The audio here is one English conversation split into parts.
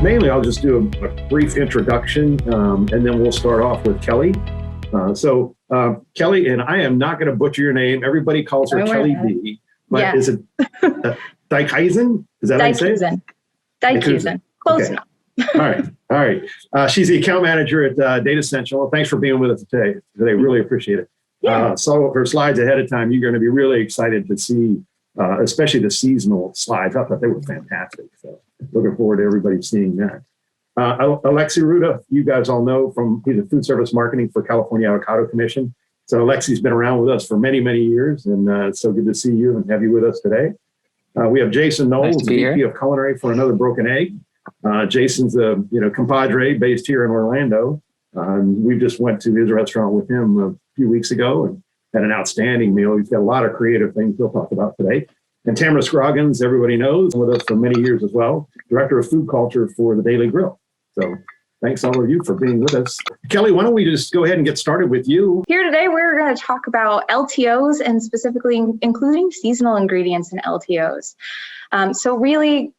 Mainly, I'll just do a brief introduction, and then we'll start off with Kelly. Kelly, and I am not going to butcher your name. Everybody calls her Kelly B. But is it Dykhuizen? Is that how you say it? Dykhuizen. Close enough. All right. She's the account manager at Datassential. Thanks for being with us today. Really appreciate it. Saw her slides ahead of time. You're going to be really excited to see, especially the seasonal slides. I thought they were fantastic. So looking forward to everybody seeing that. Alexie Rudolf, you guys all know from Foodservice Marketing for California Avocado Commission. So Alexie's been around with us for many, many years, and it's so good to see you and have you with us today. We have Jason Knoll, VP of Culinary for Another Broken Egg. Jason's a compadre based here in Orlando. We just went to his restaurant with him a few weeks ago and had an outstanding meal. He's got a lot of creative things he'll talk about today. And Tamra Scroggins, everybody knows, with us for many years as well, Director of Food Culture for the Daily Grill. So thanks all of you for being with us. Kelly, why don't we just go ahead and get started with you? Here today, we're going to talk about LTOs and specifically including seasonal ingredients in LTOs. So really,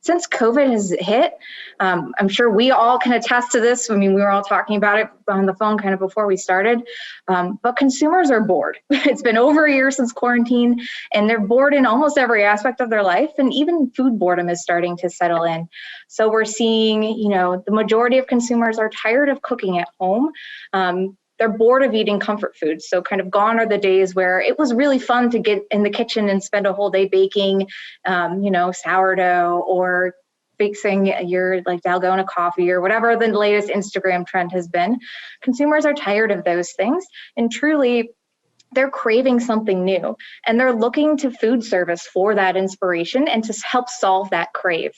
since COVID has hit, I'm sure we all can attest to this. I mean, we were all talking about it on the phone kind of before we started, but consumers are bored. It's been over a year since quarantine, and they're bored in almost every aspect of their life, and even food boredom is starting to settle in. So we're seeing, the majority of consumers are tired of cooking at home. They're bored of eating comfort foods. So kind of gone are the days where it was really fun to get in the kitchen and spend a whole day baking, sourdough or fixing your Dalgona coffee or whatever the latest Instagram trend has been. Consumers are tired of those things, and truly they're craving something new, and they're looking to food service for that inspiration and to help solve that crave,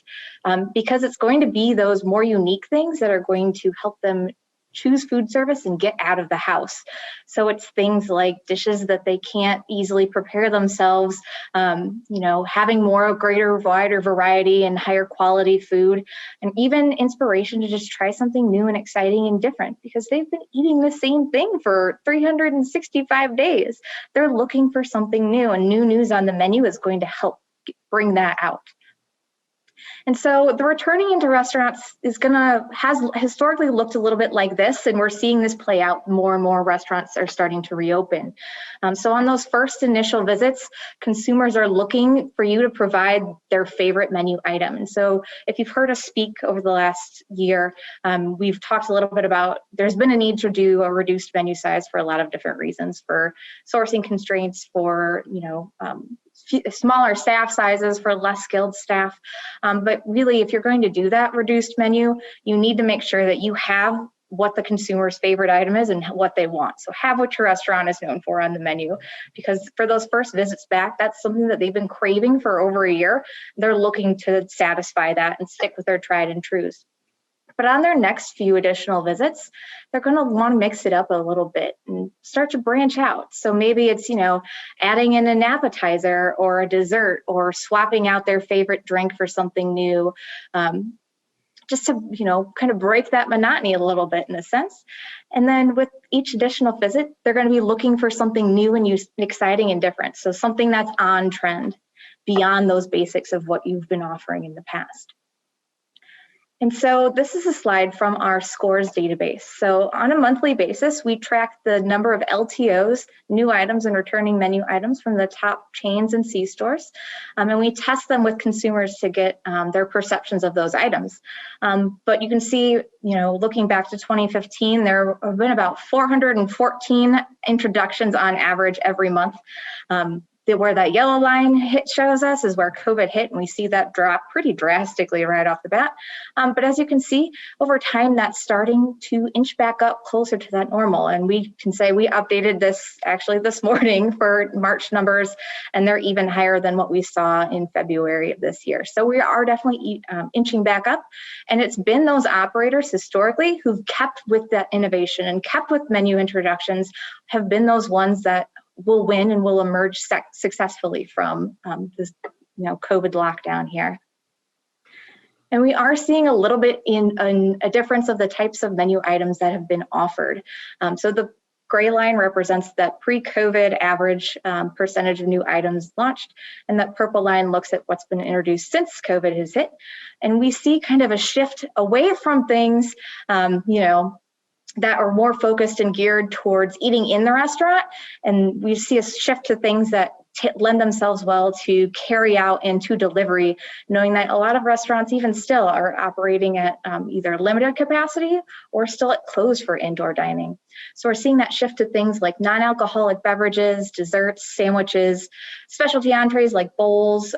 because it's going to be those more unique things that are going to help them choose food service and get out of the house. So it's things like dishes that they can't easily prepare themselves, having wider variety and higher quality food, and even inspiration to just try something new and exciting and different, because they've been eating the same thing for 365 days. They're looking for something new, and new news on the menu is going to help bring that out. And so the returning into restaurants has historically looked a little bit like this, and we're seeing this play out. More and more restaurants are starting to reopen. So on those first initial visits, consumers are looking for you to provide their favorite menu item. And so if you've heard us speak over the last year, we've talked a little bit about there's been a need to do a reduced menu size for a lot of different reasons, for sourcing constraints, for smaller staff sizes, for less skilled staff. But really, if you're going to do that reduced menu, you need to make sure that you have what the consumer's favorite item is and what they want. So have what your restaurant is known for on the menu, because for those first visits back, that's something that they've been craving for over a year. They're looking to satisfy that and stick with their tried and trues. But on their next few additional visits, they're going to want to mix it up a little bit and start to branch out. So maybe it's, adding in an appetizer or a dessert, or swapping out their favorite drink for something new, just to, kind of break that monotony a little bit in a sense. And then with each additional visit, they're going to be looking for something new and exciting and different. So something that's on trend beyond those basics of what you've been offering in the past. And so this is a slide from our scores database. So on a monthly basis, we track the number of LTOs, new items and returning menu items from the top chains and C-stores. And we test them with consumers to get their perceptions of those items. But you can see, looking back to 2015, there have been about 414 introductions on average every month. Where that yellow line shows us is where COVID hit, and we see that drop pretty drastically right off the bat. But as you can see, over time, that's starting to inch back up closer to that normal. And we can say we updated this actually this morning for March numbers, and they're even higher than what we saw in February of this year. So we are definitely inching back up. And it's been those operators historically who've kept with that innovation and kept with menu introductions, have been those ones that will win and will emerge successfully from this COVID lockdown here. And we are seeing a little bit in a difference of the types of menu items that have been offered. So the gray line represents that pre-COVID average percentage of new items launched, and that purple line looks at what's been introduced since COVID has hit. And we see kind of a shift away from things, that are more focused and geared towards eating in the restaurant. And we see a shift to things that lend themselves well to carry out and to delivery, knowing that a lot of restaurants even still are operating at either limited capacity or still at closed for indoor dining. So we're seeing that shift to things like non-alcoholic beverages, desserts, sandwiches, specialty entrees like bowls,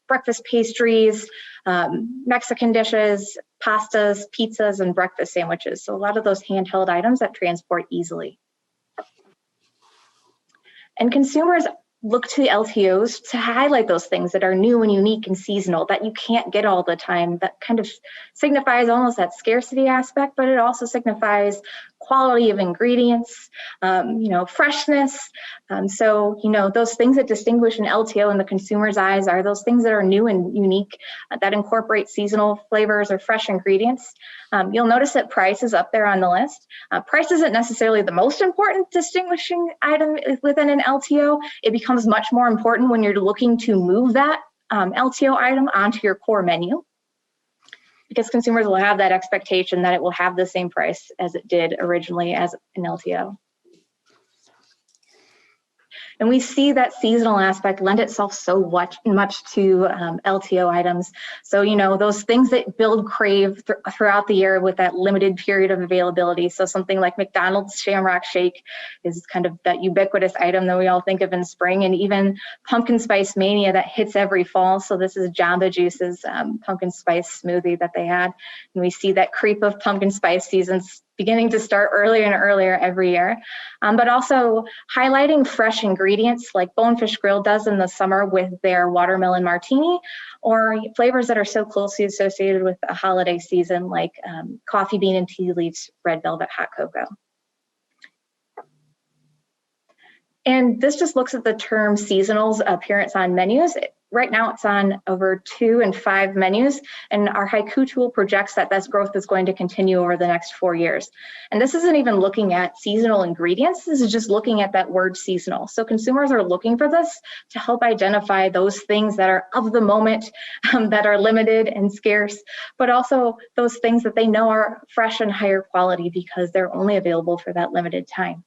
breakfast pastries, Mexican dishes, pastas, pizzas, and breakfast sandwiches. So a lot of those handheld items that transport easily. And consumers look to the LTOs to highlight those things that are new and unique and seasonal that you can't get all the time. That kind of signifies almost that scarcity aspect, but it also signifies quality of ingredients, freshness. So those things that distinguish an LTO in the consumer's eyes are those things that are new and unique, that incorporate seasonal flavors or fresh ingredients. You'll notice that price is up there on the list. Price isn't necessarily the most important distinguishing item within an LTO. It becomes much more important when you're looking to move that LTO item onto your core menu, because consumers will have that expectation that it will have the same price as it did originally as an LTO. And we see that seasonal aspect lend itself so much to LTO items. So, those things that build crave throughout the year with that limited period of availability. So something like McDonald's Shamrock Shake is kind of that ubiquitous item that we all think of in spring, and even Pumpkin Spice Mania that hits every fall. So this is Jamba Juice's pumpkin spice smoothie that they had. And we see that creep of pumpkin spice seasons beginning to start earlier and earlier every year, but also highlighting fresh ingredients like Bonefish Grill does in the summer with their watermelon martini, or flavors that are so closely associated with a holiday season like coffee bean and tea leaves red velvet hot cocoa. And this just looks at the term seasonal's appearance on menus. Right now it's on over 2 and 5 menus, and our Haiku tool projects that this growth is going to continue over the next 4 years. And this isn't even looking at seasonal ingredients, this is just looking at that word seasonal. So consumers are looking for this to help identify those things that are of the moment, that are limited and scarce, but also those things that they know are fresh and higher quality because they're only available for that limited time.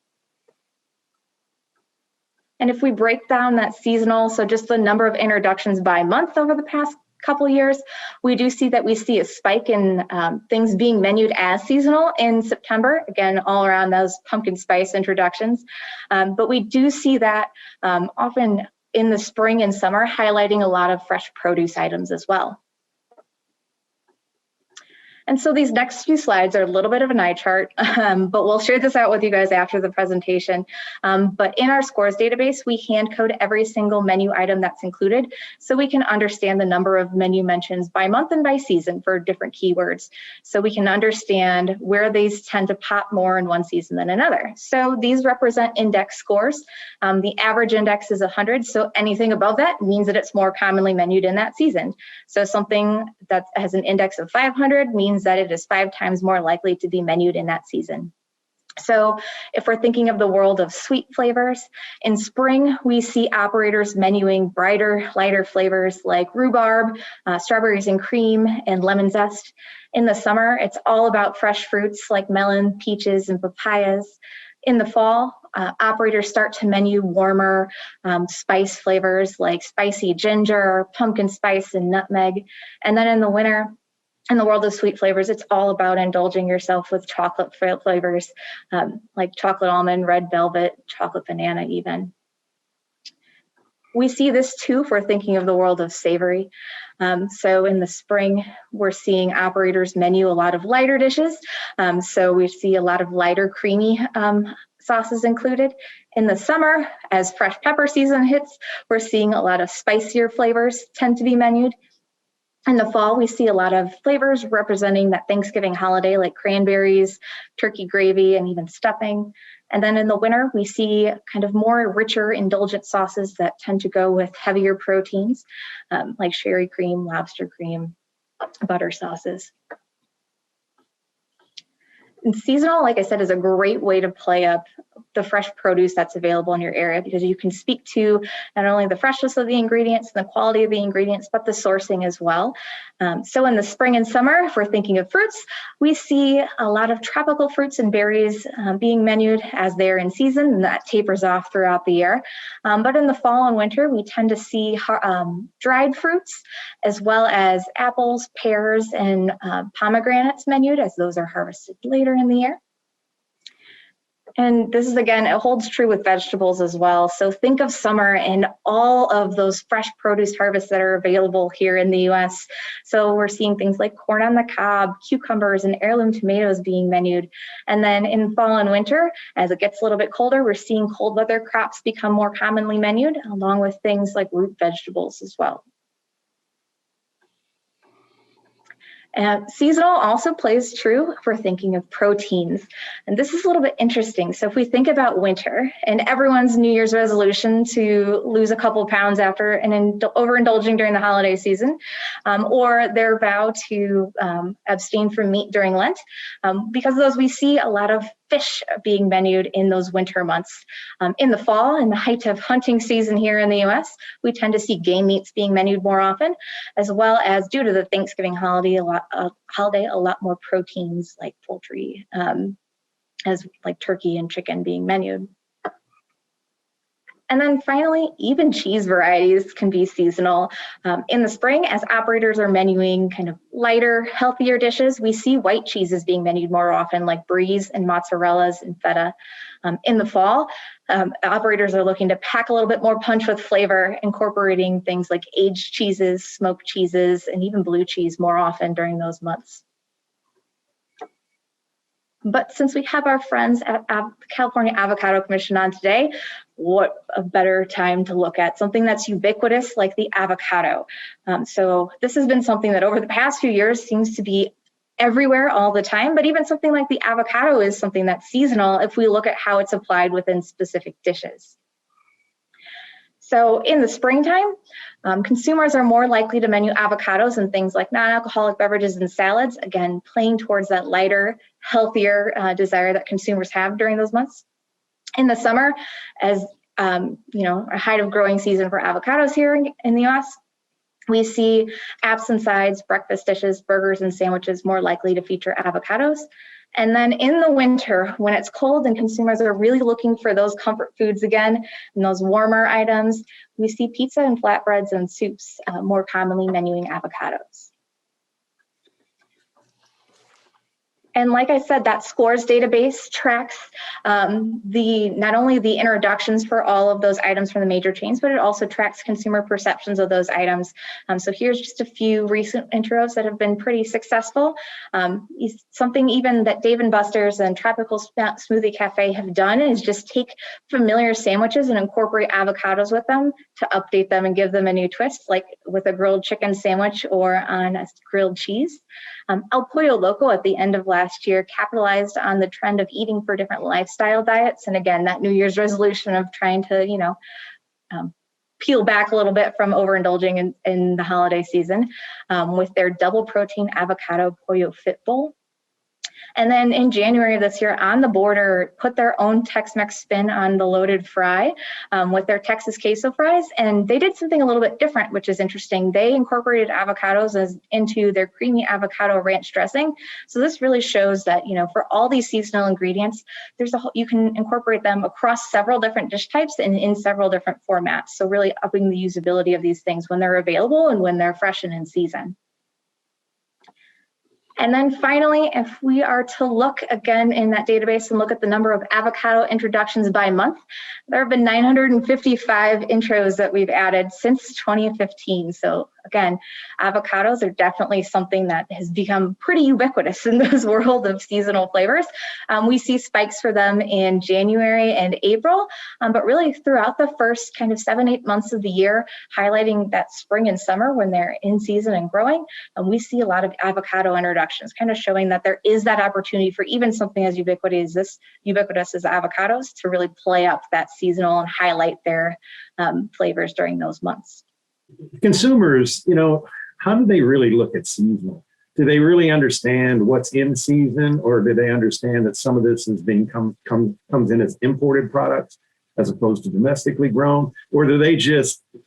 And if we break down that seasonal, so just the number of introductions by month over the past couple years, we do see that we see a spike in things being menued as seasonal in September, again, all around those pumpkin spice introductions. But we do see that often in the spring and summer, highlighting a lot of fresh produce items as well. And so these next few slides are a little bit of an eye chart, but we'll share this out with you guys after the presentation. But in our scores database, we hand code every single menu item that's included so we can understand the number of menu mentions by month and by season for different keywords. So we can understand where these tend to pop more in one season than another. So these represent index scores. The average index is 100, so anything above that means that it's more commonly menued in that season. So something that has an index of 500 means that it is 5 times more likely to be menued in that season. So if we're thinking of the world of sweet flavors, in spring, we see operators menuing brighter, lighter flavors like rhubarb, strawberries and cream, and lemon zest. In the summer, it's all about fresh fruits like melon, peaches, and papayas. In the fall, operators start to menu warmer spice flavors like spicy ginger, pumpkin spice, and nutmeg. And then in the winter, in the world of sweet flavors, it's all about indulging yourself with chocolate flavors like chocolate almond, red velvet, chocolate banana even. We see this too if we're thinking of the world of savory. So in the spring, we're seeing operators menu a lot of lighter dishes. So we see a lot of lighter creamy sauces included. In the summer, as fresh pepper season hits, we're seeing a lot of spicier flavors tend to be menued. In the fall, we see a lot of flavors representing that Thanksgiving holiday, like cranberries, turkey gravy, and even stuffing. And then in the winter, we see kind of more richer, indulgent sauces that tend to go with heavier proteins, like sherry cream, lobster cream, butter sauces. And seasonal, like I said, is a great way to play up the fresh produce that's available in your area, because you can speak to not only the freshness of the ingredients and the quality of the ingredients, but the sourcing as well. So in the spring and summer, if we're thinking of fruits, we see a lot of tropical fruits and berries being menued as they're in season, and that tapers off throughout the year. But in the fall and winter, we tend to see dried fruits, as well as apples, pears, and pomegranates menued, as those are harvested later in the year. And this is, again, it holds true with vegetables as well. So think of summer and all of those fresh produce harvests that are available here in the US. So we're seeing things like corn on the cob, cucumbers, and heirloom tomatoes being menued. And then in fall and winter, as it gets a little bit colder, we're seeing cold weather crops become more commonly menued, along with things like root vegetables as well. Seasonal also plays true if we're thinking of proteins. And this is a little bit interesting. So if we think about winter and everyone's New Year's resolution to lose a couple pounds after overindulging during the holiday season, or their vow to abstain from meat during Lent, because of those, we see a lot of fish being menued in those winter months. In the fall, in the height of hunting season here in the US, we tend to see game meats being menued more often, as well as, due to the Thanksgiving holiday, a lot more proteins like poultry, as like turkey and chicken being menued. And then finally, even cheese varieties can be seasonal. In the spring, as operators are menuing kind of lighter, healthier dishes, we see white cheeses being menued more often, like bries and mozzarellas and feta. In the fall, operators are looking to pack a little bit more punch with flavor, incorporating things like aged cheeses, smoked cheeses, and even blue cheese more often during those months. But since we have our friends at the California Avocado Commission on today, what a better time to look at something that's ubiquitous like the avocado. So this has been something that over the past few years seems to be everywhere all the time, but even something like the avocado is something that's seasonal if we look at how it's applied within specific dishes. So in the springtime, consumers are more likely to menu avocados and things like non-alcoholic beverages and salads, again, playing towards that lighter, healthier desire that consumers have during those months. In the summer, as a height of growing season for avocados here in the US, we see apps and sides, breakfast dishes, burgers, and sandwiches more likely to feature avocados. And then in the winter, when it's cold and consumers are really looking for those comfort foods again, and those warmer items, we see pizza and flatbreads and soups more commonly menuing avocados. And like I said, that scores database tracks not only the introductions for all of those items from the major chains, but it also tracks consumer perceptions of those items. So here's just a few recent intros that have been pretty successful. Something even that Dave & Buster's and Tropical Smoothie Cafe have done is just take familiar sandwiches and incorporate avocados with them to update them and give them a new twist, like with a grilled chicken sandwich or on a grilled cheese. El Pollo Loco at the end of last year capitalized on the trend of eating for different lifestyle diets. And again, that New Year's resolution of trying to, peel back a little bit from overindulging in the holiday season with their double protein avocado pollo fit bowl. And then in January of this year, On the Border put their own Tex-Mex spin on the loaded fry with their Texas queso fries. And they did something a little bit different, which is interesting. They incorporated avocados into their creamy avocado ranch dressing. So this really shows that, for all these seasonal ingredients, you can incorporate them across several different dish types and in several different formats. So really upping the usability of these things when they're available and when they're fresh and in season. And then finally, if we are to look again in that database and look at the number of avocado introductions by month, there have been 955 intros that we've added since 2015. So again, avocados are definitely something that has become pretty ubiquitous in this world of seasonal flavors. We see spikes for them in January and April, but really throughout the first kind of 7-8 months of the year, highlighting that spring and summer when they're in season and growing, we see a lot of avocado introductions, kind of showing that there is that opportunity for even something as ubiquitous as avocados to really play up that seasonal and highlight their flavors during those months. Consumers, how do they really look at seasonal? do they really understand what's in season, or do they understand that some of this is comes in as imported products as opposed to domestically grown, or do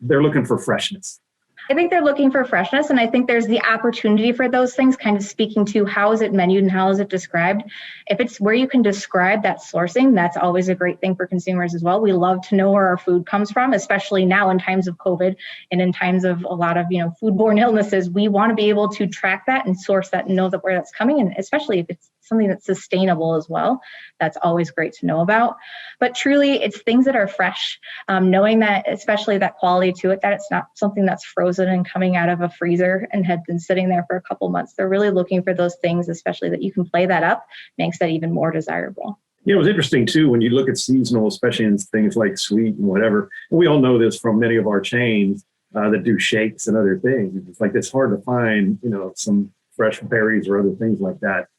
they're looking for freshness? I think they're looking for freshness, and I think there's the opportunity for those things, kind of speaking to how is it menued and how is it described. If it's where you can describe that sourcing, that's always a great thing for consumers as well. We love to know where our food comes from, especially now in times of COVID and in times of a lot of foodborne illnesses. We want to be able to track that and source that and know that where that's coming, and especially if it's something that's sustainable as well. That's always great to know about. But truly, it's things that are fresh, knowing that, especially that quality to it, that it's not something that's frozen and coming out of a freezer and had been sitting there for a couple months. They're really looking for those things, especially that you can play that up, makes that even more desirable. It was interesting too, when you look at seasonal, especially in things like sweet and whatever, and we all know this from many of our chains that do shakes and other things. It's like, it's hard to find, some fresh berries or other things like that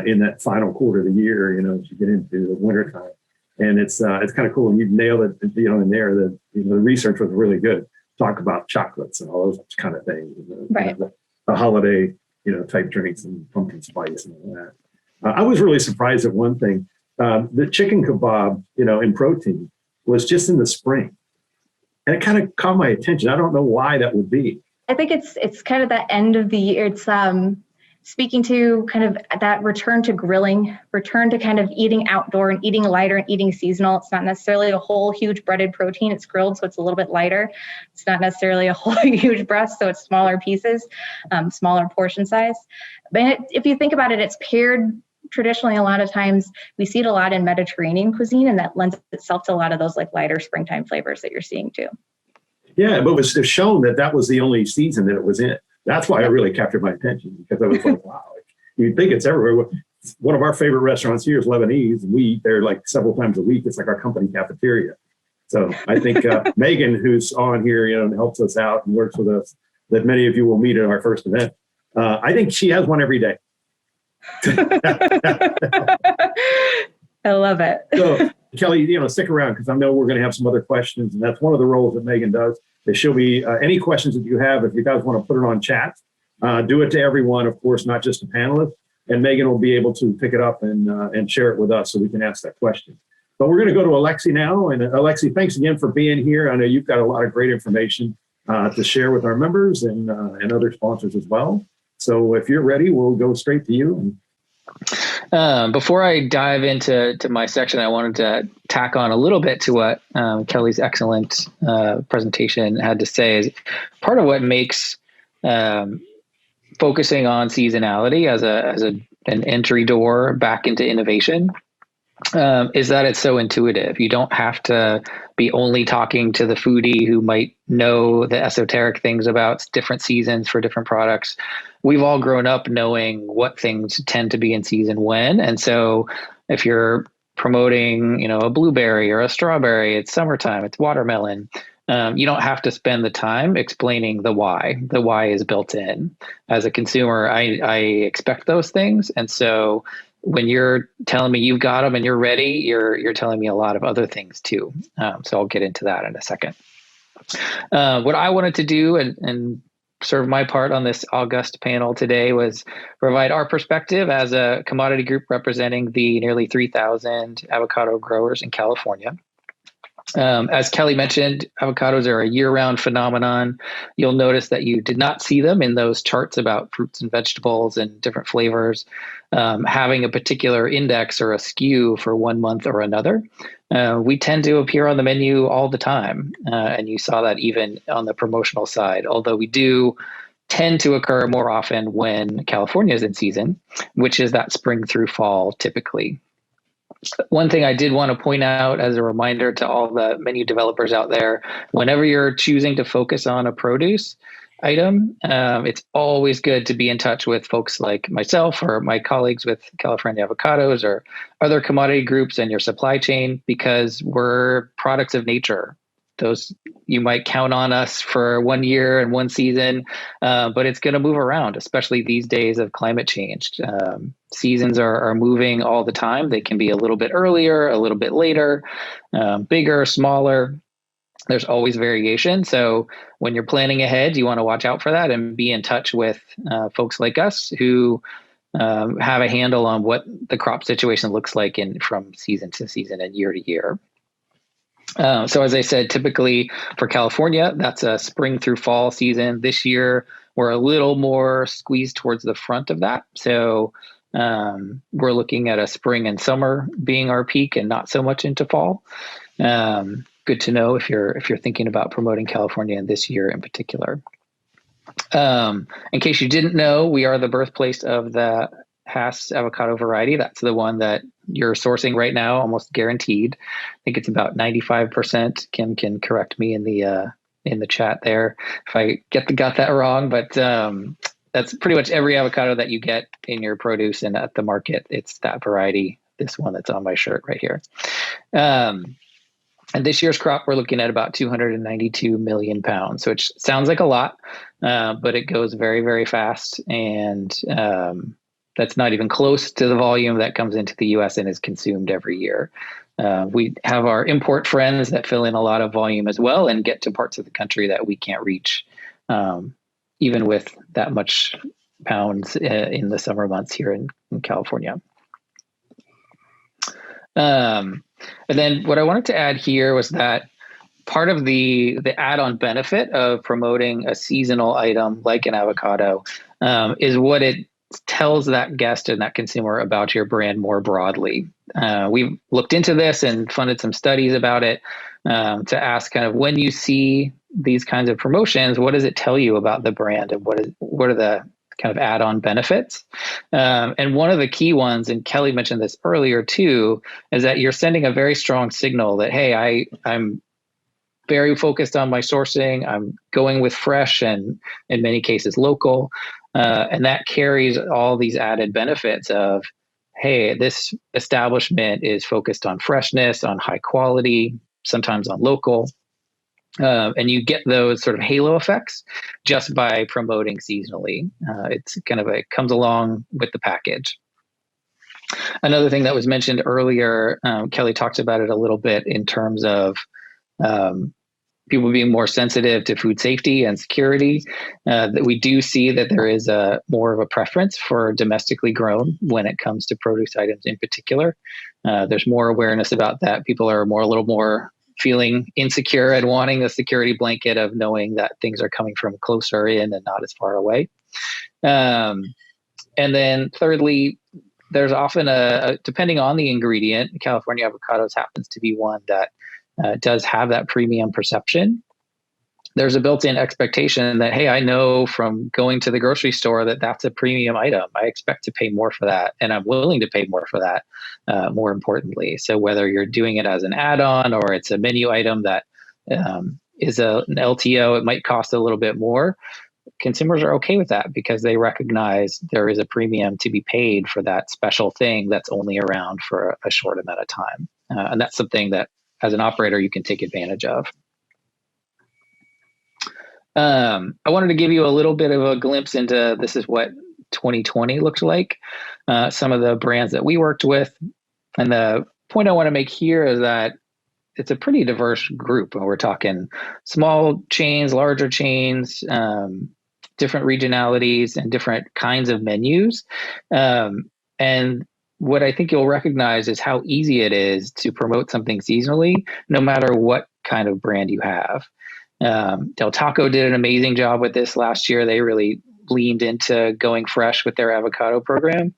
in that final quarter of the year, as you get into the wintertime. And it's kind of cool. You nailed it, in there that, the research was really good. Talk about chocolates and all those kind of things. Right. The holiday, type drinks and pumpkin spice and all that. I was really surprised at one thing. The chicken kebab, in protein was just in the spring. And it kind of caught my attention. I don't know why that would be. I think it's kind of that end of the year. It's speaking to kind of that return to grilling, return to kind of eating outdoor and eating lighter and eating seasonal. It's not necessarily a whole huge breaded protein. It's grilled, so it's a little bit lighter. It's not necessarily a whole huge breast, so it's smaller pieces, smaller portion size. But if you think about it, it's paired traditionally. A lot of times we see it a lot in Mediterranean cuisine, and that lends itself to a lot of those like lighter springtime flavors that you're seeing too. Yeah, but it was shown that was the only season that it was in. That's why it really captured my attention, because I was like, wow, you'd think it's everywhere. One of our favorite restaurants here is Lebanese, and we eat there like several times a week. It's like our company cafeteria. So I think Megan, who's on here, and helps us out and works with us, that many of you will meet at our first event. I think she has one every day. I love it. So Kelly, stick around, because I know we're going to have some other questions, and that's one of the roles that Megan does. Is she'll be any questions that you have, if you guys want to put it on chat, do it to everyone, of course, not just the panelists. And Megan will be able to pick it up and share it with us so we can ask that question. But we're going to go to Alexie now. And Alexie, thanks again for being here. I know you've got a lot of great information to share with our members and other sponsors as well. So if you're ready, we'll go straight to you. Before I dive into my section, I wanted to tack on a little bit to what Kelly's excellent presentation had to say. Is part of what makes focusing on seasonality as an entry door back into innovation is that it's so intuitive. You don't have to be only talking to the foodie who might know the esoteric things about different seasons for different products. We've all grown up knowing what things tend to be in season when. And so if you're promoting, a blueberry or a strawberry, it's summertime, it's watermelon. You don't have to spend the time explaining the why. The why is built in. As a consumer, I expect those things. And so when you're telling me you've got them and you're ready, you're telling me a lot of other things too. So I'll get into that in a second. What I wanted to do and serve my part on this august panel today was provide our perspective as a commodity group representing the nearly 3,000 avocado growers in California. As Kelly mentioned, avocados are a year-round phenomenon. You'll notice that you did not see them in those charts about fruits and vegetables and different flavors having a particular index or a skew for 1 month or another. We tend to appear on the menu all the time, and you saw that even on the promotional side, although we do tend to occur more often when California is in season, which is that spring through fall typically. One thing I did want to point out as a reminder to all the menu developers out there, whenever you're choosing to focus on a produce item, it's always good to be in touch with folks like myself or my colleagues with California Avocados or other commodity groups and your supply chain, because we're products of nature. Those you might count on us for 1 year and one season, but it's going to move around, especially these days of climate change. Seasons are moving all the time. They can be a little bit earlier, a little bit later, bigger, smaller. There's always variation. So when you're planning ahead, you want to watch out for that and be in touch with folks like us who have a handle on what the crop situation looks like from season to season and year to year. So as I said, typically for California, that's a spring through fall season. This year, we're a little more squeezed towards the front of that. So we're looking at a spring and summer being our peak and not so much into fall. Good to know if you're thinking about promoting California in this year in particular. In case you didn't know, we are the birthplace of the Hass avocado variety. That's the one that you're sourcing right now, almost guaranteed. I think it's about 95%. Kim can correct me in the chat there if I got that wrong, but that's pretty much every avocado that you get in your produce and at the market. It's that variety. This one that's on my shirt right here. And this year's crop, we're looking at about 292 million pounds, which sounds like a lot, but it goes very, very fast. And that's not even close to the volume that comes into the U.S. and is consumed every year. We have our import friends that fill in a lot of volume as well and get to parts of the country that we can't reach, even with that much pounds in the summer months here in California. And then what I wanted to add here was that part of the add-on benefit of promoting a seasonal item like an avocado is what it tells that guest and that consumer about your brand more broadly. We've looked into this and funded some studies about it to ask kind of when you see these kinds of promotions, what does it tell you about the brand and what are the kind of add-on benefits? And one of the key ones, and Kelly mentioned this earlier too, is that you're sending a very strong signal that, hey, I'm very focused on my sourcing. I'm going with fresh and in many cases local. And that carries all these added benefits of, hey, this establishment is focused on freshness, on high quality, sometimes on local. And you get those sort of halo effects just by promoting seasonally. It's kind of it comes along with the package. Another thing that was mentioned earlier, Kelly talked about it a little bit in terms of people being more sensitive to food safety and security. That we do see that there is more of a preference for domestically grown when it comes to produce items in particular. There's more awareness about that. People are a little more feeling insecure and wanting a security blanket of knowing that things are coming from closer in and not as far away. And then thirdly, there's often depending on the ingredient, California Avocados happens to be one that does have that premium perception. There's a built-in expectation that, hey, I know from going to the grocery store that that's a premium item. I expect to pay more for that, and I'm willing to pay more for that, more importantly. So whether you're doing it as an add-on or it's a menu item that is an LTO, it might cost a little bit more. Consumers are okay with that because they recognize there is a premium to be paid for that special thing that's only around for a short amount of time. And that's something that, as an operator, you can take advantage of. I wanted to give you a little bit of a glimpse into this is what 2020 looked like, some of the brands that we worked with. And the point I want to make here is that it's a pretty diverse group. We're talking small chains, larger chains, different regionalities, and different kinds of menus. And what I think you'll recognize is how easy it is to promote something seasonally, no matter what kind of brand you have. Del Taco did an amazing job with this last year. They really leaned into going fresh with their avocado program.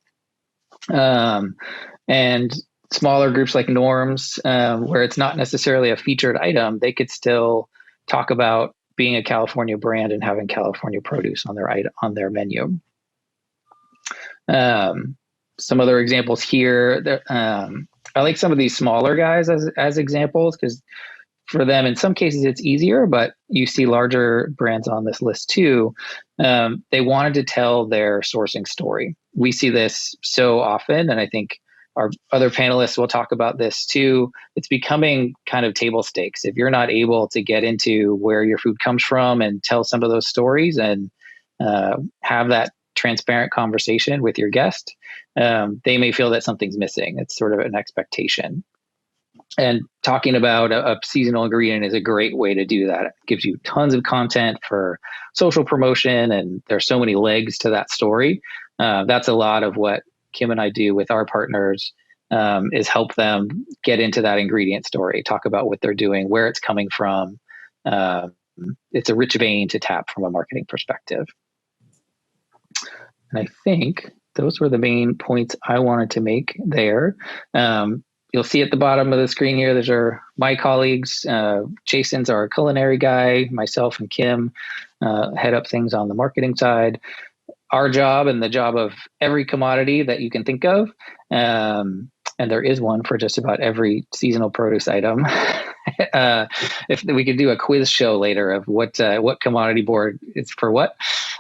And smaller groups like Norms, where it's not necessarily a featured item, they could still talk about being a California brand and having California produce on their menu. Some other examples here. I like some of these smaller guys as examples because for them, in some cases, it's easier, but you see larger brands on this list too. They wanted to tell their sourcing story. We see this so often, and I think our other panelists will talk about this too. It's becoming kind of table stakes. If you're not able to get into where your food comes from and tell some of those stories and have that transparent conversation with your guest, they may feel that something's missing. It's sort of an expectation. And talking about a seasonal ingredient is a great way to do that. It gives you tons of content for social promotion, and there's so many legs to that story. That's a lot of what Kim and I do with our partners, is help them get into that ingredient story, talk about what they're doing, where it's coming from. It's a rich vein to tap from a marketing perspective. And I think those were the main points I wanted to make there. You'll see at the bottom of the screen here, those are my colleagues. Jason's our culinary guy. Myself and Kim head up things on the marketing side. Our job, and the job of every commodity that you can think of, and there is one for just about every seasonal produce item. If we could do a quiz show later of what commodity board is for what.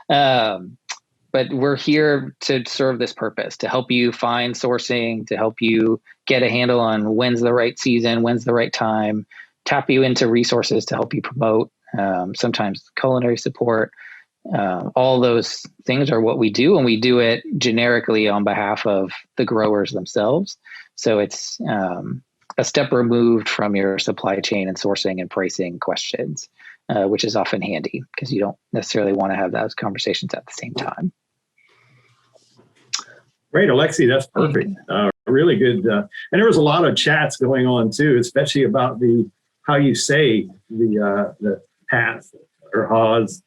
But we're here to serve this purpose, to help you find sourcing, to help you get a handle on when's the right season, when's the right time, tap you into resources to help you promote, sometimes culinary support. All those things are what we do, and we do it generically on behalf of the growers themselves. So it's a step removed from your supply chain and sourcing and pricing questions, which is often handy because you don't necessarily want to have those conversations at the same time. Great, Alexie, that's perfect. Really good. And there was a lot of chats going on too, especially about how you say the path or Haas,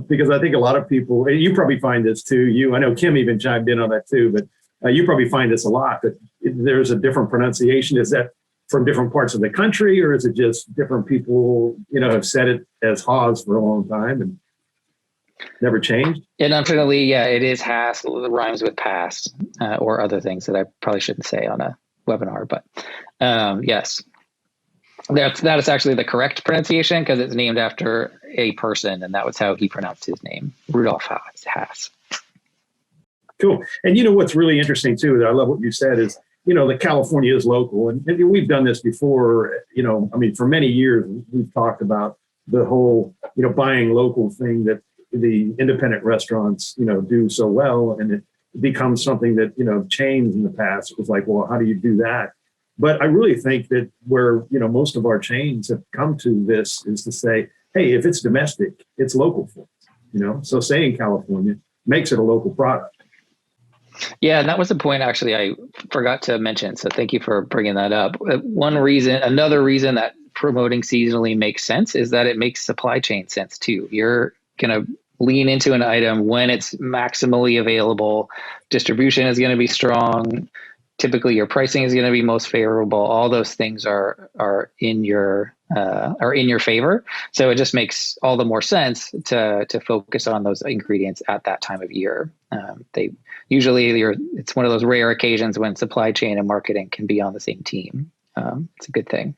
because I think a lot of people, you probably find this too. I know Kim even chimed in on that too, but you probably find this a lot, that there's a different pronunciation. Is that from different parts of the country, or is it just different people, have said it as Haas for a long time and never changed? And unfortunately, yeah, it is Haas. It rhymes with past, or other things that I probably shouldn't say on a webinar. But yes, that is actually the correct pronunciation because it's named after a person, and that was how he pronounced his name, Rudolf Haas. Cool. And what's really interesting too, that I love what you said is, that California is local, and we've done this before. For many years we've talked about the whole, buying local thing that the independent restaurants, do so well, and it becomes something that, chains in the past, it was like, well, how do you do that? But I really think that where, most of our chains have come to this is to say, hey, if it's domestic, it's local for us, so saying California makes it a local product. Yeah, and that was the point actually I forgot to mention. So thank you for bringing that up. Another reason that promoting seasonally makes sense is that it makes supply chain sense too. You're going to lean into an item when it's maximally available. Distribution is going to be strong. Typically, your pricing is going to be most favorable. All those things are in your favor. So it just makes all the more sense to focus on those ingredients at that time of year. It's one of those rare occasions when supply chain and marketing can be on the same team. It's a good thing.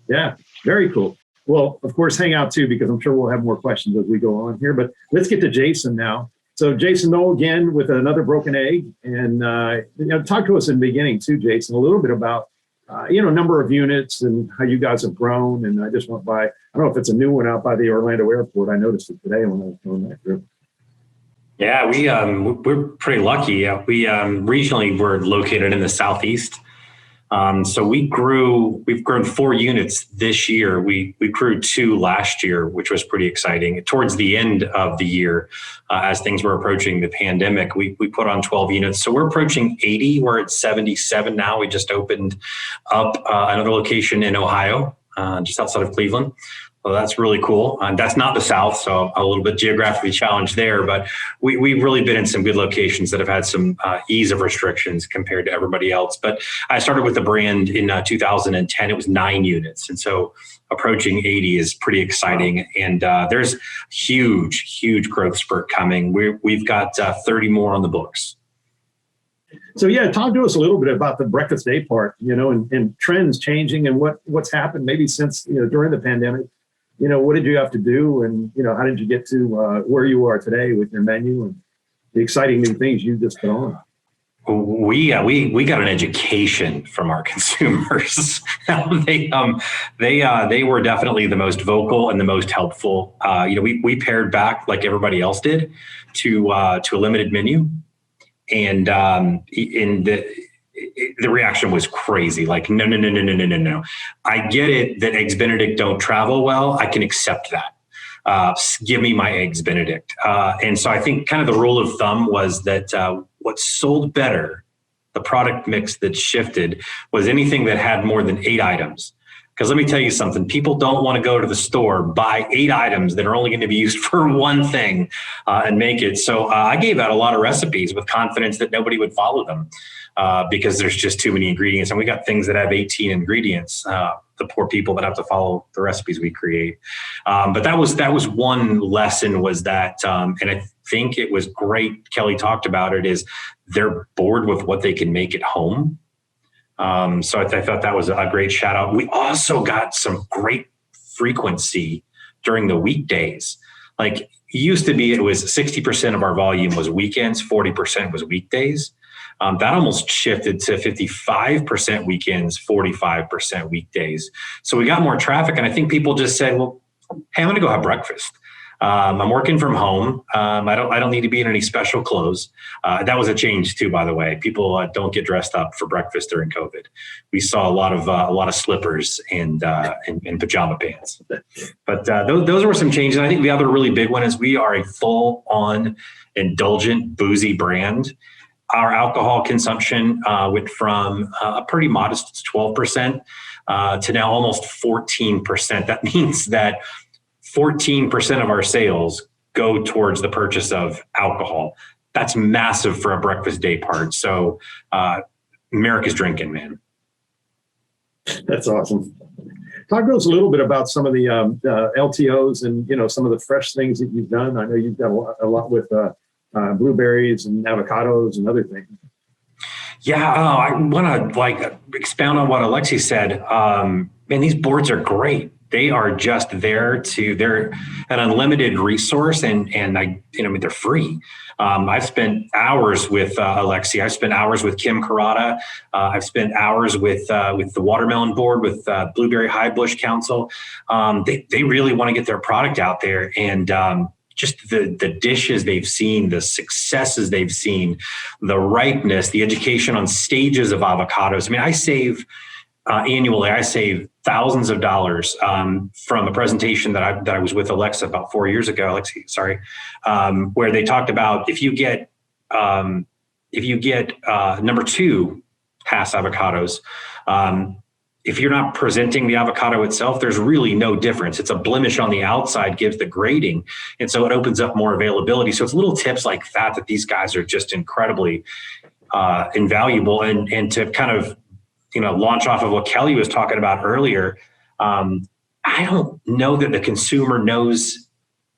Yeah, very cool. Well, of course, hang out too, because I'm sure we'll have more questions as we go on here. But let's get to Jason now. So Jason Knoll again with another broken egg, and talk to us in the beginning too, Jason, a little bit about number of units and how you guys have grown. And I just went by, I don't know if it's a new one out by the Orlando airport. I noticed it today when I was going that trip. Yeah, we're pretty lucky. We regionally we're located in the Southeast. So we've grown 4 units this year. We grew 2 last year, which was pretty exciting. Towards the end of the year, as things were approaching the pandemic, we put on 12 units. So we're approaching 80. We're at 77 now. We just opened up another location in Ohio, just outside of Cleveland. Well, that's really cool. That's not the South, so a little bit geographically challenged there, but we've really been in some good locations that have had some ease of restrictions compared to everybody else. But I started with the brand in 2010. It was 9 units. And so approaching 80 is pretty exciting. And there's huge growth spurt coming. We've got 30 more on the books. So yeah, talk to us a little bit about the breakfast day part, and trends changing and what's happened maybe since, during the pandemic. What did you have to do, and how did you get to where you are today with your menu and the exciting new things you just put on? We got an education from our consumers. They were definitely the most vocal and the most helpful. We pared back like everybody else did to a limited menu, and the reaction was crazy. Like, no, no, no, no, no, no, no, no. I get it that Eggs Benedict don't travel well. I can accept that. Give me my Eggs Benedict. And so I think kind of the rule of thumb was that what sold better, the product mix that shifted, was anything that had more than 8 items. Because let me tell you something, people don't want to go to the store, buy 8 items that are only going to be used for one thing and make it. So I gave out a lot of recipes with confidence that nobody would follow them because there's just too many ingredients. And we got things that have 18 ingredients, the poor people that have to follow the recipes we create. But that was one lesson, was that, and I think it was great, Kelly talked about it, is they're bored with what they can make at home. So I thought that was a great shout out. We also got some great frequency during the weekdays. Like, it used to be, it was 60% of our volume was weekends, 40% was weekdays. That almost shifted to 55% weekends, 45% weekdays. So we got more traffic, and I think people just said, well, hey, I'm going to go have breakfast. I'm working from home. I don't need to be in any special clothes. That was a change too, by the way. People don't get dressed up for breakfast during COVID. We saw a lot of slippers and pajama pants. But those were some changes. I think the other really big one is we are a full-on indulgent boozy brand. Our alcohol consumption went from a pretty modest 12% to now almost 14%. That means that 14% of our sales go towards the purchase of alcohol. That's massive for a breakfast day part. So America's drinking, man. That's awesome. Talk to us a little bit about some of the LTOs and, some of the fresh things that you've done. I know you've done a lot with blueberries and avocados and other things. Yeah, I want to expound on what Alexie said. Man, these boards are great. They are just there they're an unlimited resource, and they're free. I've spent hours with Alexie. I've spent hours with Kim Carrata. I've spent hours with the Watermelon Board, with Blueberry High Bush Council. They really want to get their product out there, and just the dishes they've seen, the successes they've seen, the ripeness, the education on stages of avocados. I mean, I save annually, thousands of dollars from a presentation that I was with Alexie about 4 years ago. Alexie, sorry, where they talked about if you get number 2 Hass avocados, if you're not presenting the avocado itself, there's really no difference. It's a blemish on the outside, gives the grading, and so it opens up more availability. So it's little tips like that these guys are just incredibly invaluable, and to kind of launch off of what Kelly was talking about earlier. I don't know that the consumer knows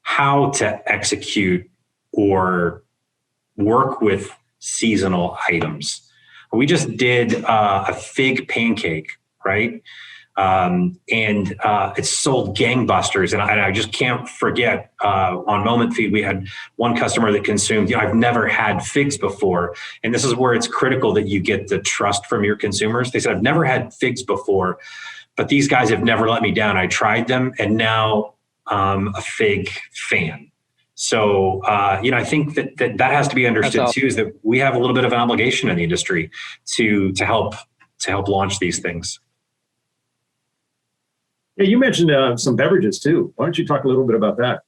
how to execute or work with seasonal items. We just did a fig pancake, right? And it's sold gangbusters. And I just can't forget on Moment Feed, we had one customer that consumed, I've never had figs before. And this is where it's critical that you get the trust from your consumers. They said, I've never had figs before, but these guys have never let me down. I tried them, and now I'm a fig fan. So, I think that has to be understood too, is that we have a little bit of an obligation in the industry to help launch these things. Yeah, you mentioned some beverages too. Why don't you talk a little bit about that?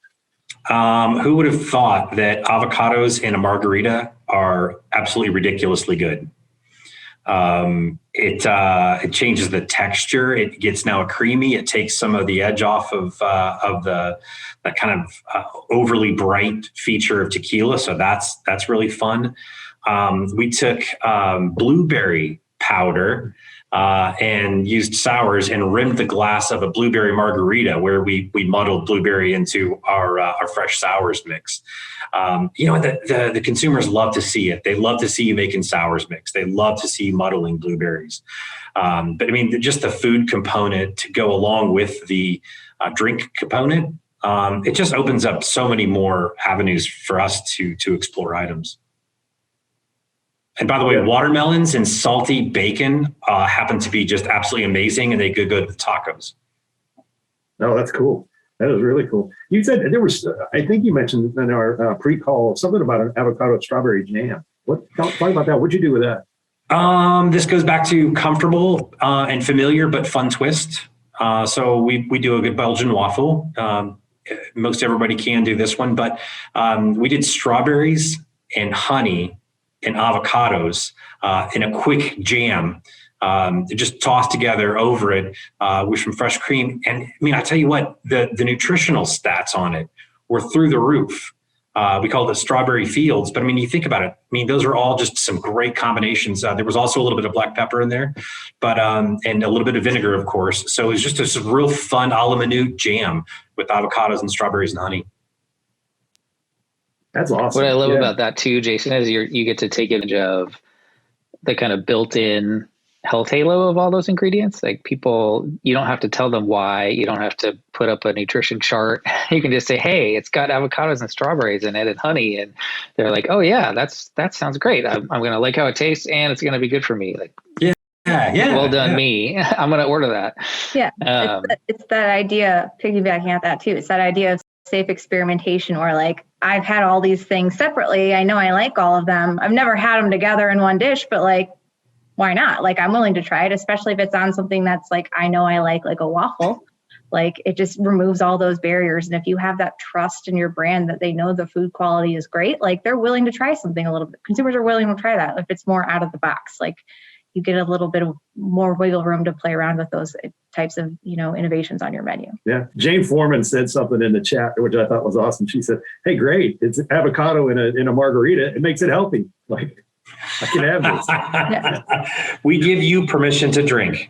Who would have thought that avocados in a margarita are absolutely ridiculously good? It changes the texture. It gets now creamy. It takes some of the edge off of the kind of overly bright feature of tequila. So that's really fun. We took blueberry powder and used sours and rimmed the glass of a blueberry margarita, where we muddled blueberry into our fresh sours mix. The consumers love to see it. They love to see you making sours mix. They love to see you muddling blueberries. But I mean, just the food component to go along with the drink component, it just opens up so many more avenues for us to explore items. And by the way, watermelons and salty bacon happen to be just absolutely amazing, and they go good with tacos. Oh, that's cool. That is really cool. You said there was, I think you mentioned in our pre-call something about an avocado strawberry jam. Talk about that. What'd you do with that? This goes back to comfortable and familiar, but fun twist. So we do a good Belgian waffle. Most everybody can do this one, but we did strawberries and honey and avocados in a quick jam, just tossed together over it with some fresh cream. And I mean, I tell you what, the nutritional stats on it were through the roof. We call it strawberry fields, but I mean, you think about it. I mean, those are all just some great combinations. There was also a little bit of black pepper in there, but and a little bit of vinegar, of course. So it was just a real fun a la minute jam with avocados and strawberries and honey. That's awesome. What I love about that too, Jason, is you get to take advantage of the kind of built-in health halo of all those ingredients. Like people, you don't have to tell them why. You don't have to put up a nutrition chart. You can just say, hey, it's got avocados and strawberries in it and honey. And they're like, oh yeah, that sounds great. I'm going to like how it tastes and it's going to be good for me. Like, yeah. Well done, me. I'm going to order that. Yeah. It's that idea, piggybacking at that too. It's that idea of safe experimentation, or like, I've had all these things separately. I know I like all of them. I've never had them together in one dish, but like, why not? Like, I'm willing to try it, especially if it's on something that's like, I know I like a waffle. Like, it just removes all those barriers. And if you have that trust in your brand that they know the food quality is great, like they're willing to try something a little bit. Consumers are willing to try that if it's more out of the box. Like, you get a little bit of more wiggle room to play around with those types of, innovations on your menu. Yeah. Jane Foreman said something in the chat, which I thought was awesome. She said, hey, great. It's avocado in a margarita. It makes it healthy. Like, I can have this. Yeah. We give you permission to drink.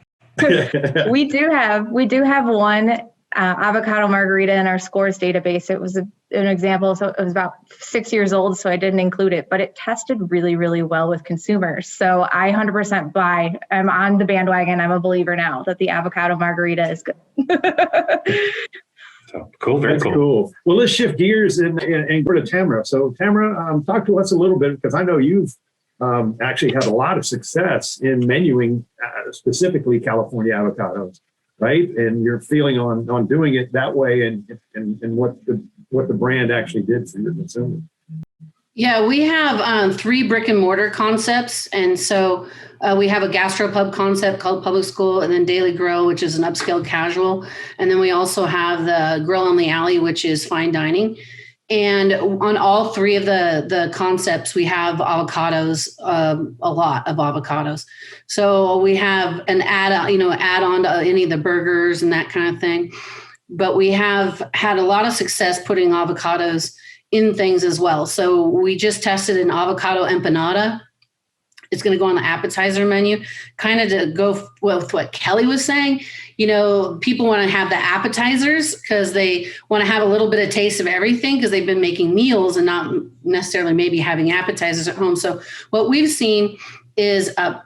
We do have one avocado margarita in our scores database. It was an example. So it was about 6 years old, so I didn't include it, but it tested really, really well with consumers. So I 100% buy. I'm on the bandwagon. I'm a believer now that the avocado margarita is good. So cool, very cool. Well, let's shift gears and go to Tamra. So Tamra, talk to us a little bit, because I know you've actually had a lot of success in menuing specifically California avocados, right? And your feeling on doing it that way and what the brand actually did for your consumers. Yeah, we have 3 brick and mortar concepts. And so we have a gastropub concept called Public School, and then Daily Grill, which is an upscale casual. And then we also have the Grill on the Alley, which is fine dining. And on all 3 of the concepts, we have avocados, a lot of avocados. So we have an add on to any of the burgers and that kind of thing. But we have had a lot of success putting avocados in things as well. So we just tested an avocado empanada. It's going to go on the appetizer menu, kind of to go with what Kelly was saying. People want to have the appetizers because they want to have a little bit of taste of everything because they've been making meals and not necessarily maybe having appetizers at home. So what we've seen is a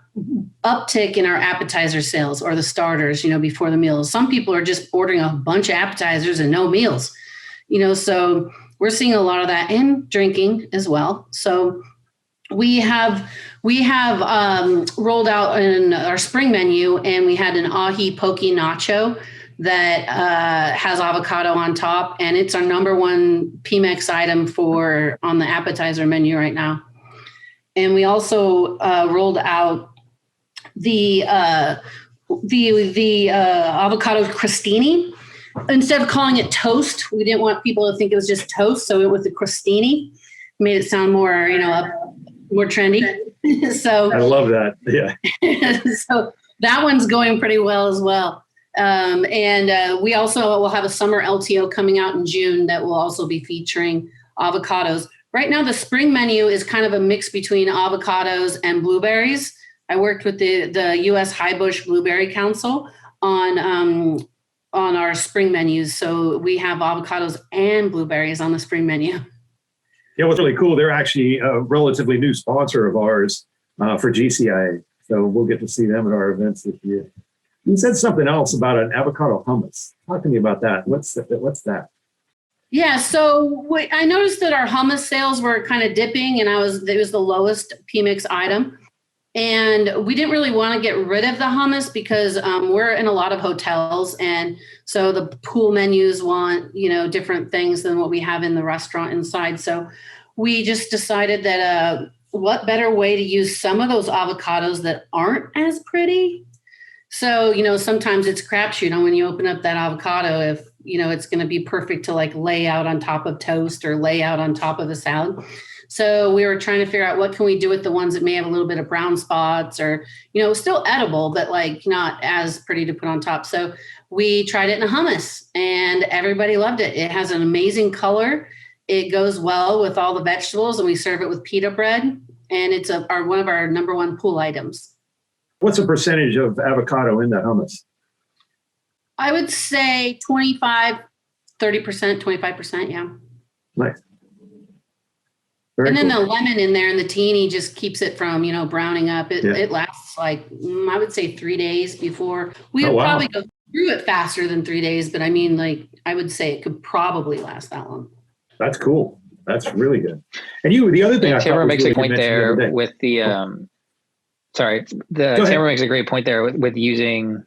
uptick in our appetizer sales, or the starters, before the meals. Some people are just ordering a bunch of appetizers and no meals, so we're seeing a lot of that, and drinking as well. So we have rolled out in our spring menu, and we had an ahi poke nacho that has avocado on top, and it's our number 1 PMEX item on the appetizer menu right now. And we also rolled out the avocado crostini. Instead of calling it toast, we didn't want people to think it was just toast, so we went with the crostini. Made it sound more, more trendy. So I love that. Yeah. So that one's going pretty well as well. And we also will have a summer LTO coming out in June that will also be featuring avocados. Right now, the spring menu is kind of a mix between avocados and blueberries. I worked with the U.S. High Bush Blueberry Council on our spring menus. So we have avocados and blueberries on the spring menu. Yeah, what's really cool, they're actually a relatively new sponsor of ours for GCIA. So we'll get to see them at our events this year. You said something else about an avocado hummus. Talk to me about that. What's that? Yeah, so I noticed that our hummus sales were kind of dipping, and it was the lowest PMIX item. And we didn't really want to get rid of the hummus because we're in a lot of hotels. And so the pool menus want, different things than what we have in the restaurant inside. So we just decided that what better way to use some of those avocados that aren't as pretty? So, sometimes it's a crapshoot on when you open up that avocado, if, it's going to be perfect to like lay out on top of toast or lay out on top of a salad. So we were trying to figure out what can we do with the ones that may have a little bit of brown spots or, still edible, but like not as pretty to put on top. So we tried it in a hummus and everybody loved it. It has an amazing color. It goes well with all the vegetables, and we serve it with pita bread. And it's one of our number one pull items. What's the percentage of avocado in that hummus? I would say 25, 30%, 25%. Yeah. Nice. Very and then cool. the lemon in there and the tahini just keeps it from, browning up. It lasts like, I would say 3 days before. We would probably go through it faster than 3 days, but I mean, like, I would say it could probably last that long. That's cool. That's really good. And the other thing I thought Tamra was makes really a point good there mention with the, Tamra makes a great point there with using,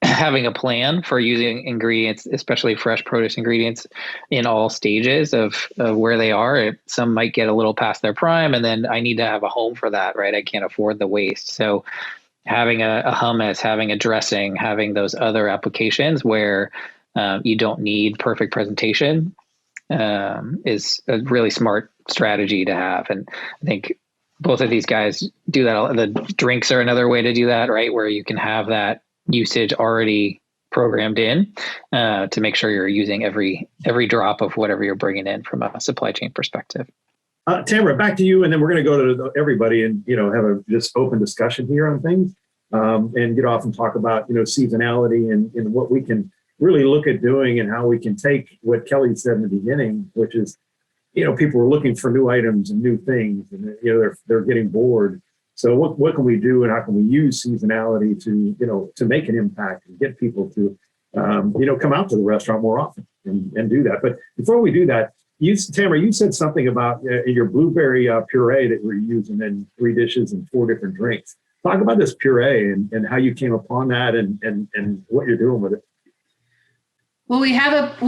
having a plan for using ingredients, especially fresh produce ingredients, in all stages of where they are. Some might get a little past their prime, and then I need to have a home for that, right? I can't afford the waste. So having a hummus, having a dressing, having those other applications where you don't need perfect presentation is a really smart strategy to have. And I think both of these guys do that. The drinks are another way to do that, right? Where you can have that usage already programmed in to make sure you're using every drop of whatever you're bringing in from a supply chain perspective. Tamra, back to you, and then we're going to go to everybody and have a just open discussion here on things, and get off and talk about seasonality and what we can really look at doing and how we can take what Kelly said in the beginning, which is people are looking for new items and new things, and they're getting bored. So what can we do, and how can we use seasonality to make an impact and get people to come out to the restaurant more often and do that? But before we do that, Tamara, you said something about your blueberry puree that we're using in 3 dishes and 4 different drinks. Talk about this puree and how you came upon that and what you're doing with it. Well, we have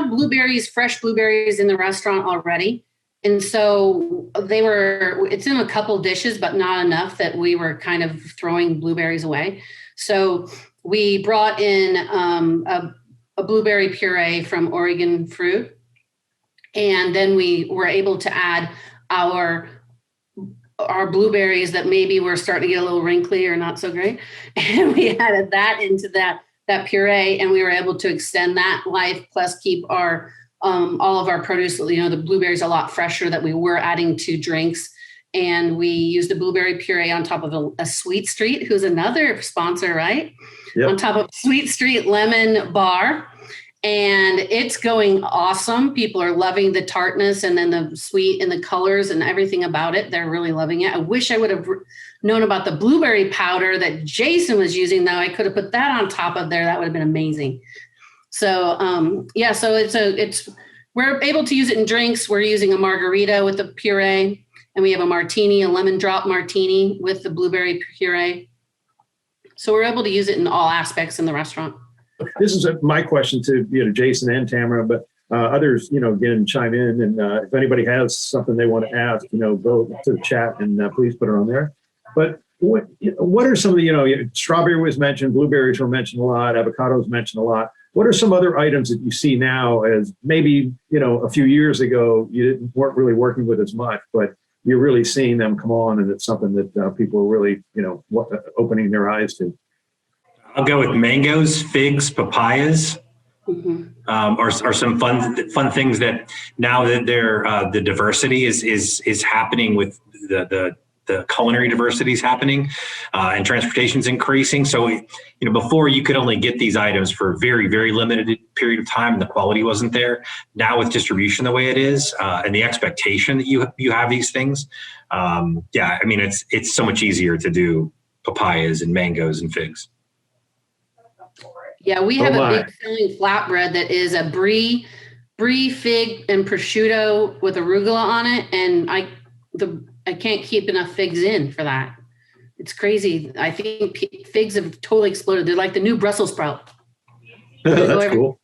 blueberries, fresh blueberries in the restaurant already. And so it's in a couple dishes, but not enough that we were kind of throwing blueberries away. So we brought in a blueberry puree from Oregon Fruit. And then we were able to add our blueberries that maybe were starting to get a little wrinkly or not so great. And we added that into that puree, and we were able to extend that life, plus keep our all of our produce, the blueberries a lot fresher that we were adding to drinks. And we used a blueberry puree on top of a Sweet Street, who's another sponsor, right? Yep. On top of Sweet Street lemon bar. And it's going awesome. People are loving the tartness and then the sweet and the colors and everything about it. They're really loving it. I wish I would have known about the blueberry powder that Jason was using, though. I could have put that on top of there. That would have been amazing. So, so we're able to use it in drinks. We're using a margarita with the puree, and we have a martini, a lemon drop martini with the blueberry puree. So we're able to use it in all aspects in the restaurant. This is my question to Jason and Tamara, but others, again, chime in. And if anybody has something they want to ask, go to the chat and please put it on there. But what are some of the, strawberry was mentioned, blueberries were mentioned a lot, avocados mentioned a lot. What are some other items that you see now as maybe, a few years ago you weren't really working with as much, but you're really seeing them come on, and it's something that people are really, opening their eyes to? I'll go with mangoes, figs, papayas, are some fun things that now that the diversity is happening with the culinary diversity is happening, and transportation's increasing. So, before you could only get these items for a very, very limited period of time, and the quality wasn't there. Now with distribution the way it is, and the expectation that you have these things, it's so much easier to do papayas and mangoes and figs. Yeah, we have a big selling flatbread that is a brie, fig, and prosciutto with arugula on it, and I can't keep enough figs in for that. It's crazy. I think figs have totally exploded. They're like the new Brussels sprout. That's cool.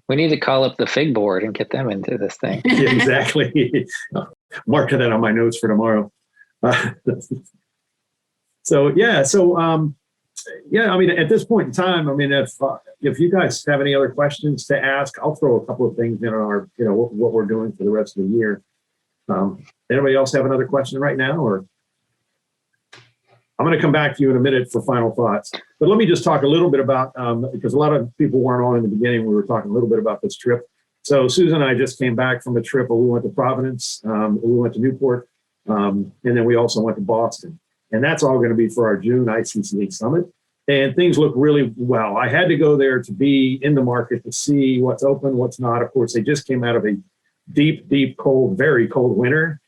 We need to call up the Fig Board and get them into this thing. Yeah, exactly. Mark that on my notes for tomorrow. Yeah, I mean, at this point in time, I mean, if you guys have any other questions to ask, I'll throw a couple of things in on our, what we're doing for the rest of the year. Anybody else have another question right now, or? I'm going to come back to you in a minute for final thoughts, but let me just talk a little bit about, because a lot of people weren't on in the beginning, we were talking a little bit about this trip. So Susan and I just came back from a trip where we went to Providence, we went to Newport, and then we also went to Boston. And that's all going to be for our June ICCA Summit. And things look really well. I had to go there to be in the market to see what's open, what's not. Of course, they just came out of a deep, cold, very cold winter.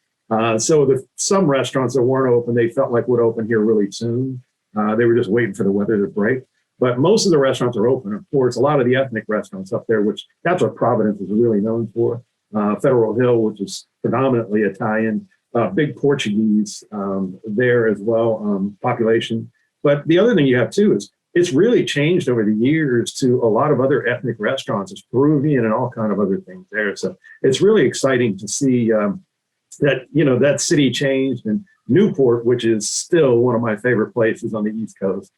So some restaurants that weren't open, they felt like would open here really soon. They were just waiting for the weather to break. But most of the restaurants are open. Of course, a lot of the ethnic restaurants up there, which that's what Providence is really known for. Federal Hill, which is predominantly Italian, big Portuguese there as well, population. But the other thing you have too is it's really changed over the years to a lot of other ethnic restaurants. It's Peruvian and all kind of other things there. So it's really exciting to see that, that city changed. And Newport, which is still one of my favorite places on the East Coast,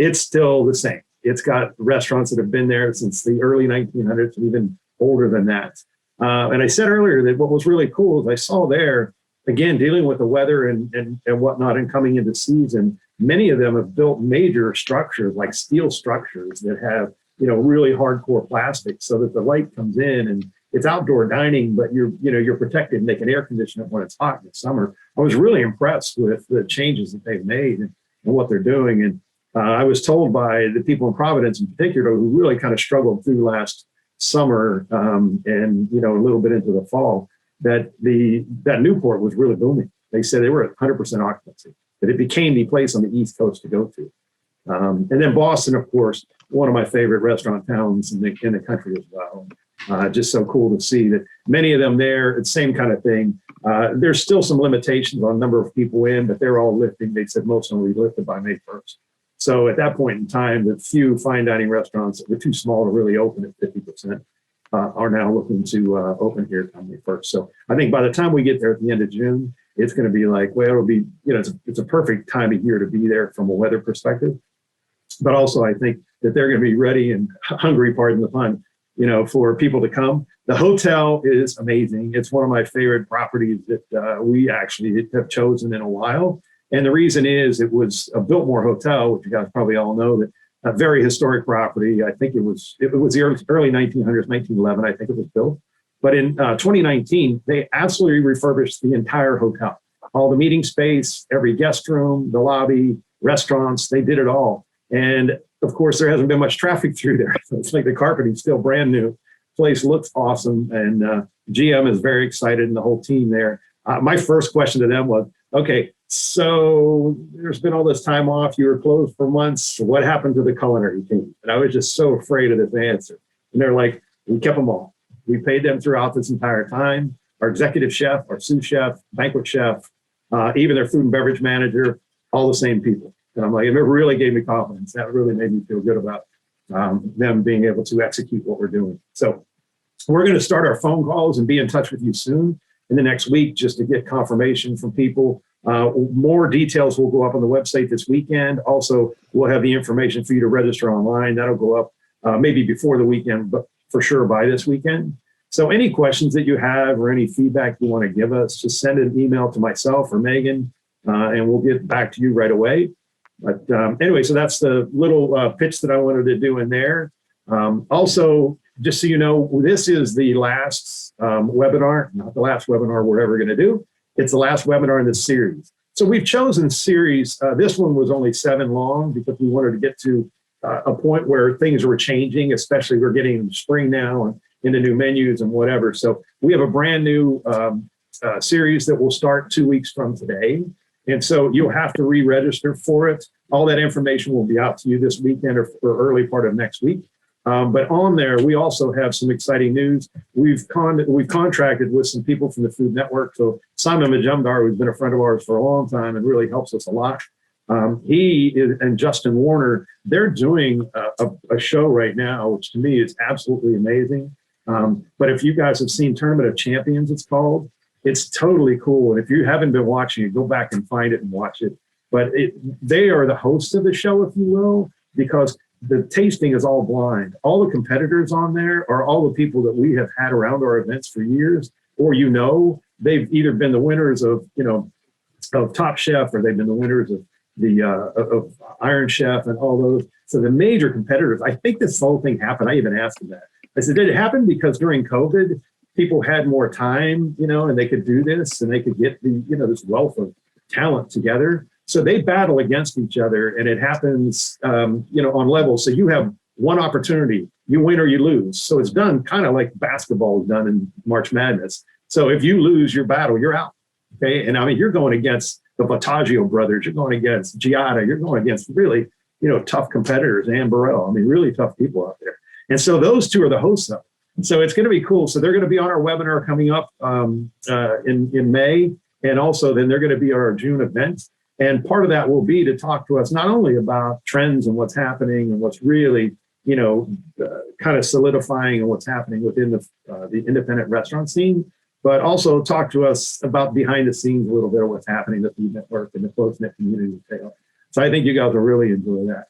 it's still the same. It's got restaurants that have been there since the early 1900s and even older than that. And I said earlier that what was really cool is I saw there, again, dealing with the weather and whatnot and coming into season, many of them have built major structures like steel structures that have, really hardcore plastic so that the light comes in and it's outdoor dining, but you're protected and they can air condition it when it's hot in the summer. I was really impressed with the changes that they've made and what they're doing. And I was told by the people in Providence in particular who really kind of struggled through last summer and, a little bit into the fall, that Newport was really booming. They said they were at 100% occupancy, that it became the place on the East Coast to go to. And then Boston, of course, one of my favorite restaurant towns in the country as well. Just so cool to see that many of them there, it's the same kind of thing. There's still some limitations on number of people in, but they're all lifting. They said most of them will be lifted by May 1st. So at that point in time, the few fine dining restaurants that were too small to really open at 50% are now looking to open here on May 1st. So I think by the time we get there at the end of June, it's going to be like, well, it'll be, it's a perfect time of year to be there from a weather perspective. But also I think that they're going to be ready and hungry, pardon the pun, for people to come. The hotel is amazing. It's one of my favorite properties that we actually have chosen in a while. And the reason is it was a Biltmore Hotel, which you guys probably all know, that a very historic property. I think it was the early 1900s, 1911, I think it was built. But in 2019, they absolutely refurbished the entire hotel. All the meeting space, every guest room, the lobby, restaurants, they did it all. And of course, there hasn't been much traffic through there. So it's like the carpeting's still brand new. Place looks awesome. And GM is very excited and the whole team there. My first question to them was, okay, so there's been all this time off. You were closed for months. What happened to the culinary team? And I was just so afraid of this answer. And they're like, we kept them all. We paid them throughout this entire time. Our executive chef, our sous chef, banquet chef, even their food and beverage manager, all the same people. And I'm like, it really gave me confidence. That really made me feel good about them being able to execute what we're doing. So we're going to start our phone calls and be in touch with you soon in the next week just to get confirmation from people. More details will go up on the website this weekend. Also, we'll have the information for you to register online. That'll go up maybe before the weekend, but for sure by this weekend. So any questions that you have or any feedback you want to give us, just send an email to myself or Megan, and we'll get back to you right away. But anyway, so that's the little pitch that I wanted to do in there. Also, just so you know, this is the last webinar, not the last webinar we're ever going to do. It's the last webinar in this series. So we've chosen series. This one was only 7 long because we wanted to get to a point where things were changing, especially we're getting into spring now and into new menus and whatever. So we have a brand new series that will start 2 weeks from today. And so you'll have to re-register for it. All that information will be out to you this weekend or early part of next week. But on there, we also have some exciting news. We've contracted with some people from the Food Network. So Simon Majumdar, who's been a friend of ours for a long time and really helps us a lot, And Justin Warner, they're doing a show right now, which to me is absolutely amazing. But if you guys have seen Tournament of Champions, it's called, it's totally cool. And if you haven't been watching it, go back and find it and watch it. But they are the hosts of the show, if you will, because the tasting is all blind. All the competitors on there are all the people that we have had around our events for years, or they've either been the winners of Top Chef, or they've been the winners of the of Iron Chef and all those. So the major competitors, I think this whole thing happened. I even asked them that. I said, did it happen because during COVID, people had more time, and they could do this and they could get this wealth of talent together. So they battle against each other, and it happens, on levels. So you have one opportunity, you win or you lose. So it's done kind of like basketball is done in March Madness. So if you lose your battle, you're out. Okay. And I mean, you're going against the Battaglio brothers, you're going against Giada, you're going against really, tough competitors, Ann Burrell. I mean, really tough people out there. And so those two are the hosts of it. So it's going to be cool. So they're going to be on our webinar coming up in May. And also then they're going to be our June event. And part of that will be to talk to us not only about trends and what's happening and what's really, kind of solidifying and what's happening within the independent restaurant scene, but also talk to us about behind the scenes a little bit of what's happening at the network and the close-knit community. So I think you guys will really enjoy that.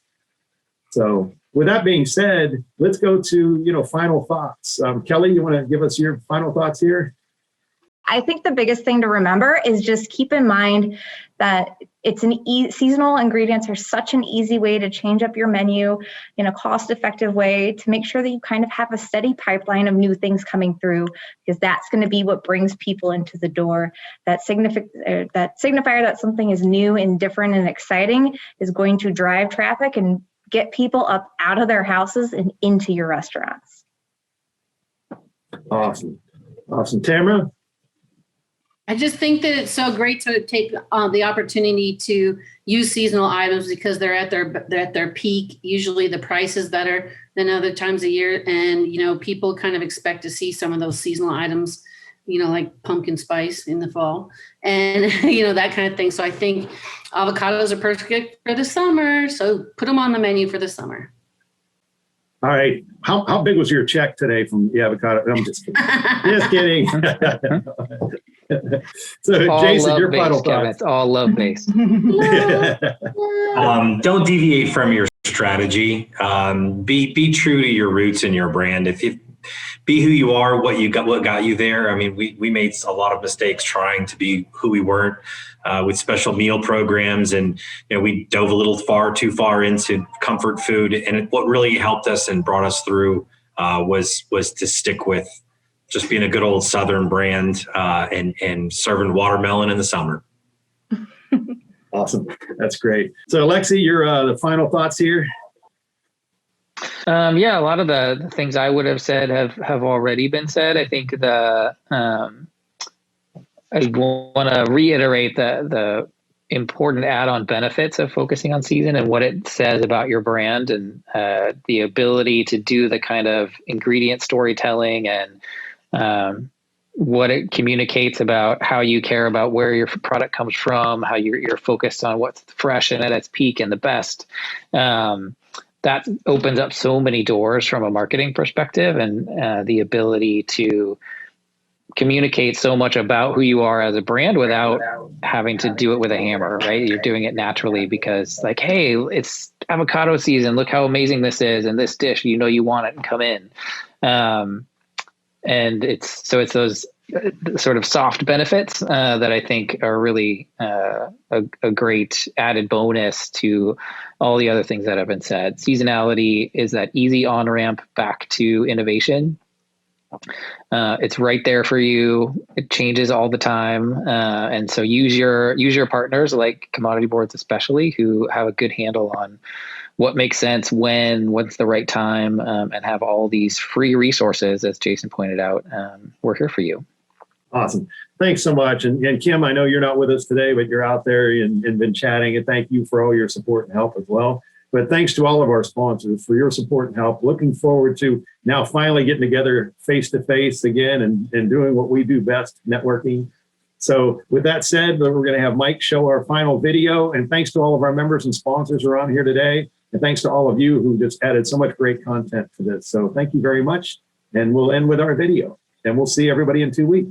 So with that being said, let's go to, final thoughts. Kelly, you want to give us your final thoughts here? I think the biggest thing to remember is just keep in mind that it's seasonal ingredients are such an easy way to change up your menu in a cost-effective way to make sure that you kind of have a steady pipeline of new things coming through, because that's going to be what brings people into the door. That signifier that something is new and different and exciting is going to drive traffic and get people up out of their houses and into your restaurants. Awesome. Tamra? I just think that it's so great to take the opportunity to use seasonal items because they're at their peak. Usually the price is better than other times of year. And, people kind of expect to see some of those seasonal items, like pumpkin spice in the fall and, that kind of thing. So I think avocados are perfect for the summer. So put them on the menu for the summer. All right. How big was your check today from the avocado? I'm just kidding. Just kidding. So, all Jason, your love-based, final Kevin. thoughts. It's all love-based. Don't deviate from your strategy. Be true to your roots and your brand. If you be who you are, what got you there. I mean, we made a lot of mistakes trying to be who we weren't with special meal programs, and we dove a little too far into comfort food. And what really helped us and brought us through was to stick with just being a good old Southern brand and serving watermelon in the summer. Awesome. That's great. So, Lexi, your the final thoughts here. A lot of the things I would have said have already been said. I think I want to reiterate the important add-on benefits of focusing on season and what it says about your brand and the ability to do the kind of ingredient storytelling and what it communicates about how you care about where your product comes from, how you're focused on what's fresh and at its peak and the best. That opens up so many doors from a marketing perspective, and the ability to communicate so much about who you are as a brand without having to do it with a hammer, right? You're doing it naturally because like, hey, it's avocado season. Look how amazing this is. And this dish, you want it and come in. And it's those sort of soft benefits that I think are really a great added bonus to all the other things that have been said. Seasonality is that easy on-ramp back to innovation. It's right there for you. It changes all the time. And so use your partners like commodity boards, especially, who have a good handle on what makes sense, what's the right time, and have all these free resources, as Jason pointed out. We're here for you. Awesome. Thanks so much. And Kim, I know you're not with us today, but you're out there and been chatting. And thank you for all your support and help as well. But thanks to all of our sponsors for your support and help. Looking forward to now finally getting together face-to-face again and doing what we do best, networking. So with that said, we're going to have Mike show our final video. And thanks to all of our members and sponsors around here today. And thanks to all of you who just added so much great content to this. So thank you very much. And we'll end with our video. And we'll see everybody in 2 weeks.